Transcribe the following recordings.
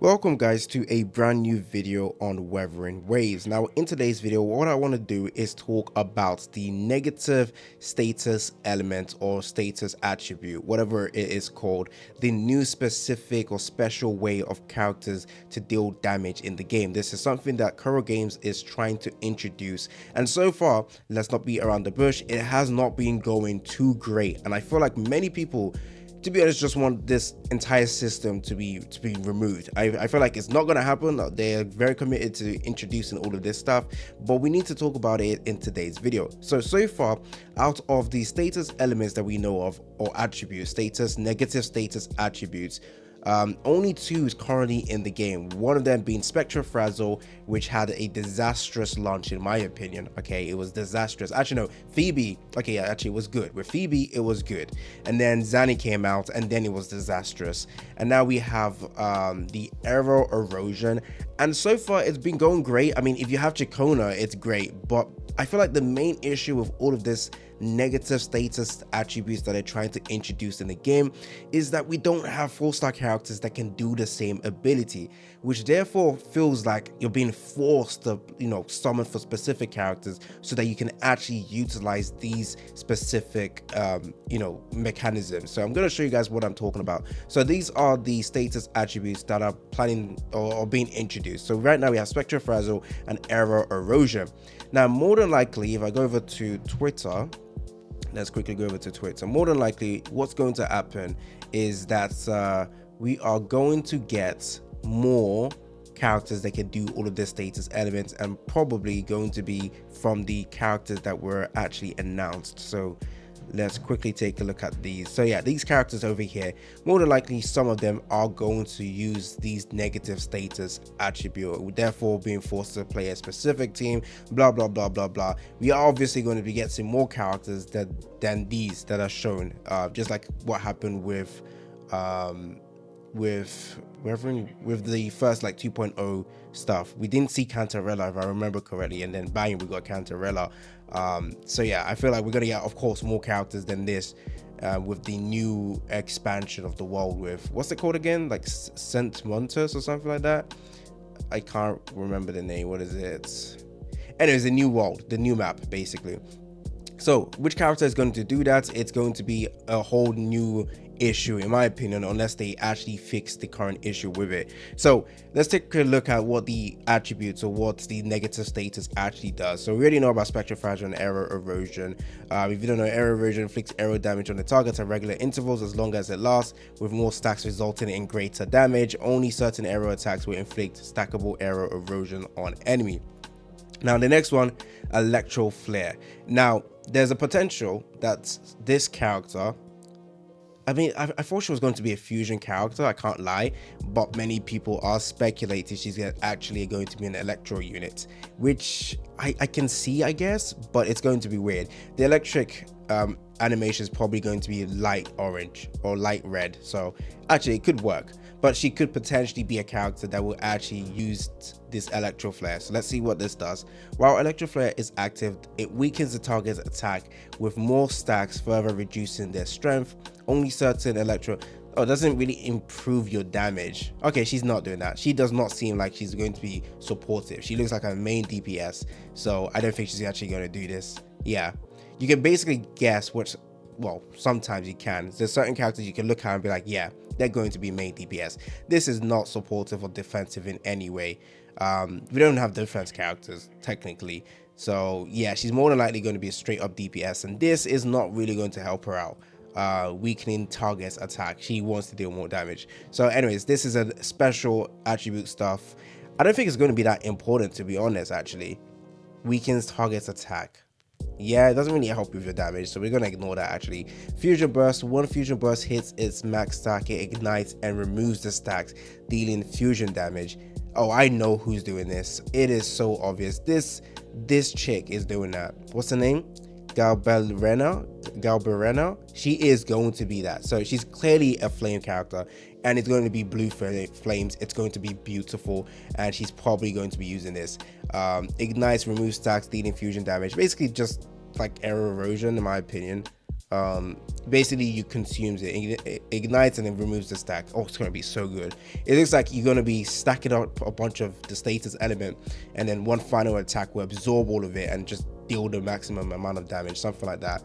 Welcome guys to a brand new video on Wuthering Waves. Now in today's video what I want to do is talk about the negative status element or status attribute, whatever it is called, the new specific or special way of characters to deal damage in the game. This is something that Kuro Games is trying to introduce, and so far, let's not beat around the bush, it has not been going too great, and I feel like many people, to be honest, just want this entire system to be removed. I feel like it's not going to happen. They're very committed to introducing all of this stuff, but we need to talk about it in today's video. So far, out of the status elements that we know of, or attributes, negative status attributes, only two is currently in the game, one of them being Spectrofrazzle, which had a disastrous launch in my opinion. Okay, it was disastrous. Actually no, Phoebe, okay, yeah, actually it was good. With Phoebe it was good, and then Zanny came out and then it was disastrous, and now we have the Aero Erosion, and so far it's been going great. I mean, if you have Chicona it's great, but I feel like the main issue with all of this negative status attributes that they're trying to introduce in the game is that we don't have 4-star characters that can do the same ability, which therefore feels like you're being forced to, summon for specific characters so that you can actually utilize these specific, mechanisms. So I'm going to show you guys what I'm talking about. So these are the status attributes that are planning or being introduced. So right now we have Spectrofrazzle and Aero Erosion. Now, more than likely, if I go over to Twitter, let's quickly go over to Twitter. More than likely, what's going to happen is that we are going to get more characters that can do all of the status elements, and probably going to be from the characters that were actually announced. So let's quickly take a look at these. So yeah, these characters over here, more than likely some of them are going to use these negative status attribute, therefore being forced to play a specific team, blah blah blah blah blah. We are obviously going to be getting more characters than these that are shown, just like what happened with the first like 2.0 stuff. We didn't see Cantarella, if I remember correctly, and then bang, we got Cantarella. So yeah, I feel like we're gonna get, of course, more characters than this with the new expansion of the world with, what's it called again, like Saint Montes or something like that. I can't remember the name. What is it? Anyways, the new world, the new map basically. So which character is going to do that? It's going to be a whole new issue in my opinion, unless they actually fix the current issue with it. So let's take a look at what the attributes or what the negative status actually does. So we already know about Spectrofrazzle and Aero Erosion. If you don't know, Aero Erosion inflicts aero damage on the target at regular intervals as long as it lasts, with more stacks resulting in greater damage. Only certain aero attacks will inflict stackable Aero Erosion on enemy. Now the next one, Electro Flare. Now there's a potential that this character, I mean, I thought she was going to be a fusion character, I can't lie, but many people are speculating she's actually going to be an electro unit, which I can see, I guess, but it's going to be weird. The electric animation is probably going to be light orange or light red, so actually it could work, but she could potentially be a character that will actually use this Electro Flare. So let's see what this does. While Electro Flare is active, it weakens the target's attack with more stacks, further reducing their strength. Only certain it doesn't really improve your damage. Okay, she's not doing that. She does not seem like she's going to be supportive. She looks like a main DPS, so I don't think she's actually going to do this. Yeah, you can basically guess which, well, sometimes you can. There's certain characters you can look at and be like, yeah, they're going to be main DPS. This is not supportive or defensive in any way. We don't have defense characters technically, so yeah, she's more than likely going to be a straight up DPS, and this is not really going to help her out. Weakening target's attack. She wants to deal more damage. So anyways, this is a special attribute stuff. I don't think it's going to be that important, to be honest. Actually, weakens target's attack. Yeah, it doesn't really help with your damage, so we're gonna ignore that. Actually, fusion burst. One fusion burst hits its max stack, it ignites and removes the stacks, dealing fusion damage. Oh, I know who's doing this. It is so obvious. This chick is doing that. What's her name? Galberena. She is going to be that. So she's clearly a flame character, and it's going to be blue flames. It's going to be beautiful, and she's probably going to be using this. Ignites, removes stacks, dealing fusion damage. Basically just like Aero Erosion in my opinion. Basically you consumes it ignites and then removes the stack. Oh, it's gonna be so good. It looks like you're gonna be stacking up a bunch of the status element, and then one final attack will absorb all of it and just deal the maximum amount of damage, something like that.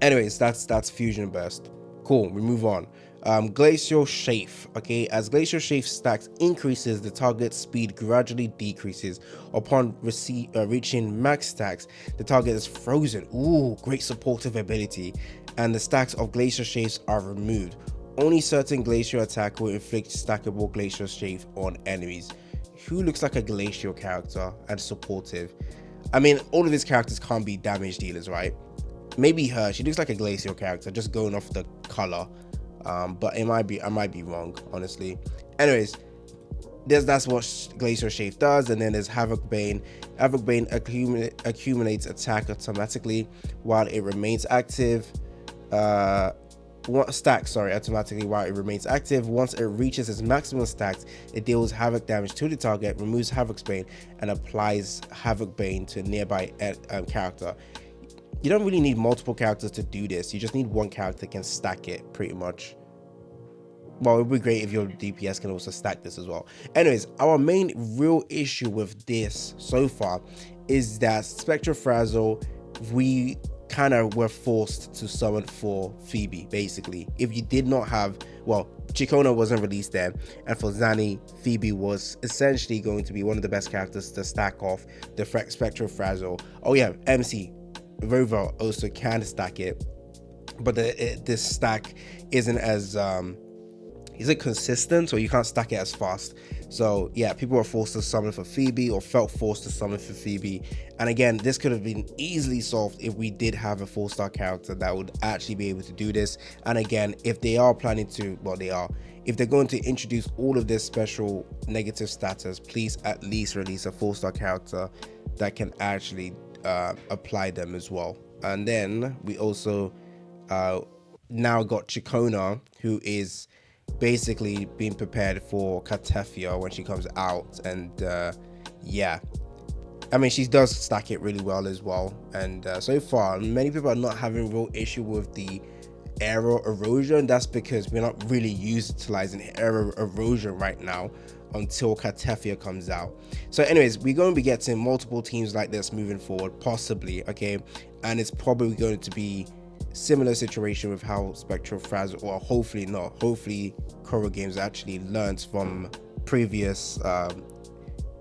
Anyways, that's fusion burst. Cool, we move on. Glacial Chafe. Okay, as Glacial Chafe stacks increases, the target speed gradually decreases. Upon reaching max stacks, the target is frozen. Ooh, great supportive ability. And the stacks of Glacial Chafes are removed. Only certain glacial attack will inflict stackable Glacial Chafe on enemies. Who looks like a glacial character and supportive? I mean, all of his characters can't be damage dealers, right? Maybe her. She looks like a glacial character, just going off the color. But I might be wrong, honestly. Anyways, that's what Glacial Chafe does. And then there's Havoc Bane. Havoc Bane accumulates attack automatically while it remains active. Automatically while it remains active. Once it reaches its maximum stacks, it deals havoc damage to the target, removes Havoc's Bane, and applies Havoc Bane to a nearby character. You don't really need multiple characters to do this. You just need one character that can stack it, pretty much. Well, it would be great if your DPS can also stack this as well. Anyways, our main real issue with this so far is that Spectrofrazzle, we kind of were forced to summon for Phoebe, basically. If you did not have, well, Chikona wasn't released then, and for Zanny, Phoebe was essentially going to be one of the best characters to stack off the Spectrofrazzle. Oh yeah, MC Rover also can stack it, but this stack isn't as is it consistent, or you can't stack it as fast. So yeah, people were forced to summon for Phoebe, or felt forced to summon for Phoebe. And again, this could have been easily solved if we did have a 4-star character that would actually be able to do this. And again, if they are planning to, well, if they're going to introduce all of this special negative status, please at least release a 4-star character that can actually apply them as well. And then we also now got Chikona, who is basically being prepared for Katefia when she comes out. And yeah, I mean, she does stack it really well as well. And so far, many people are not having real issue with the error erosion. That's because we're not really utilizing error erosion right now until Katefia comes out. So anyways, we're going to be getting multiple teams like this moving forward, possibly, okay? And it's probably going to be similar situation with how Spectrofrazzle, or hopefully not, hopefully Koro Games actually learns from previous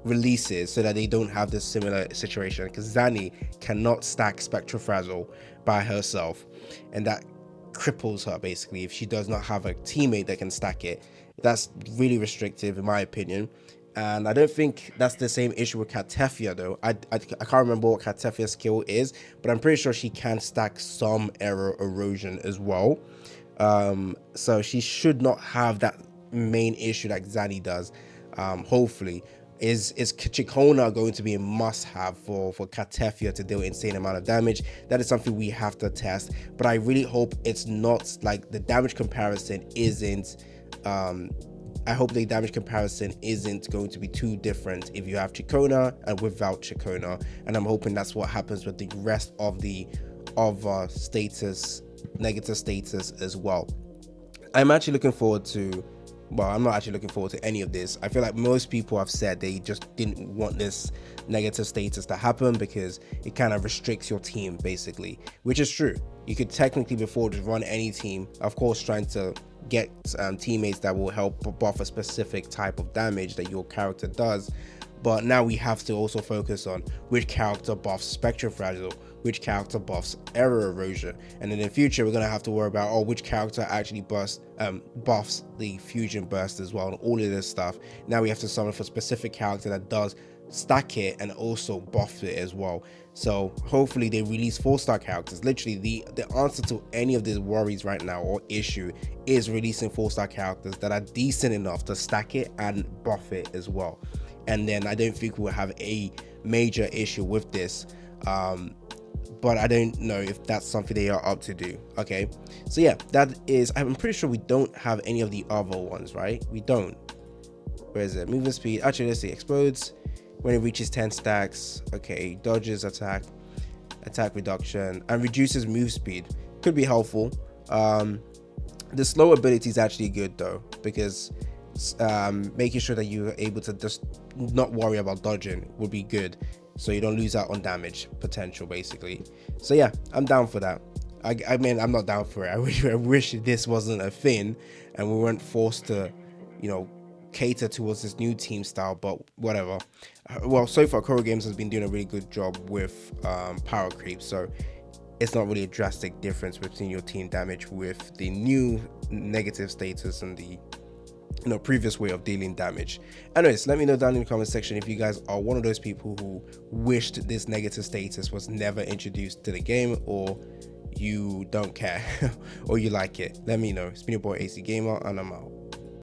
releases so that they don't have this similar situation, because Zanny cannot stack Spectrofrazzle by herself, and that cripples her basically if she does not have a teammate that can stack it. That's really restrictive in my opinion. And I don't think that's the same issue with Katefia though. I can't remember what Katefia's skill is, but I'm pretty sure she can stack some error erosion as well. So she should not have that main issue like Zanny does. Hopefully. Is Chikona going to be a must-have for Katefia to deal insane amount of damage? That is something we have to test, but I really hope it's not like the damage comparison isn't I hope the damage comparison isn't going to be too different if you have Chikona and without Chikona, and I'm hoping that's what happens with the rest of the status, negative status as well. I'm actually looking forward to, well, I'm not actually looking forward to any of this. I feel like most people have said they just didn't want this negative status to happen because it kind of restricts your team basically, which is true. You could technically before just run any team, of course trying to get teammates that will help buff a specific type of damage that your character does, but now we have to also focus on which character buffs Spectrofrazzle, which character buffs error erosion, and in the future we're going to have to worry about which character actually buffs the fusion burst as well, and all of this stuff. Now we have to summon for a specific character that does stack it and also buff it as well. So hopefully they release 4-star characters. Literally the answer to any of these worries right now or issue is releasing 4-star characters that are decent enough to stack it and buff it as well. And then I don't think we'll have a major issue with this, but I don't know if that's something they are up to do. Okay, so yeah, that is, I'm pretty sure we don't have any of the other ones, right? We don't. Where is it? Movement speed, actually let's see, explodes when it reaches 10 stacks. Okay, dodges attack. attack reduction, and reduces move speed. Could be helpful. The slow ability is actually good though, because making sure that you're able to just not worry about dodging would be good, so you don't lose out on damage potential basically. So yeah, I'm down for that. I mean, I'm not down for it. I wish this wasn't a thing and we weren't forced to, you know, cater towards this new team style, but whatever. Well, so far Koro Games has been doing a really good job with power creep, so it's not really a drastic difference between your team damage with the new negative status and the previous way of dealing damage. Anyways, let me know down in the comment section if you guys are one of those people who wished this negative status was never introduced to the game, or you don't care or you like it. Let me know. It's been your boy AC Gamer, and I'm out.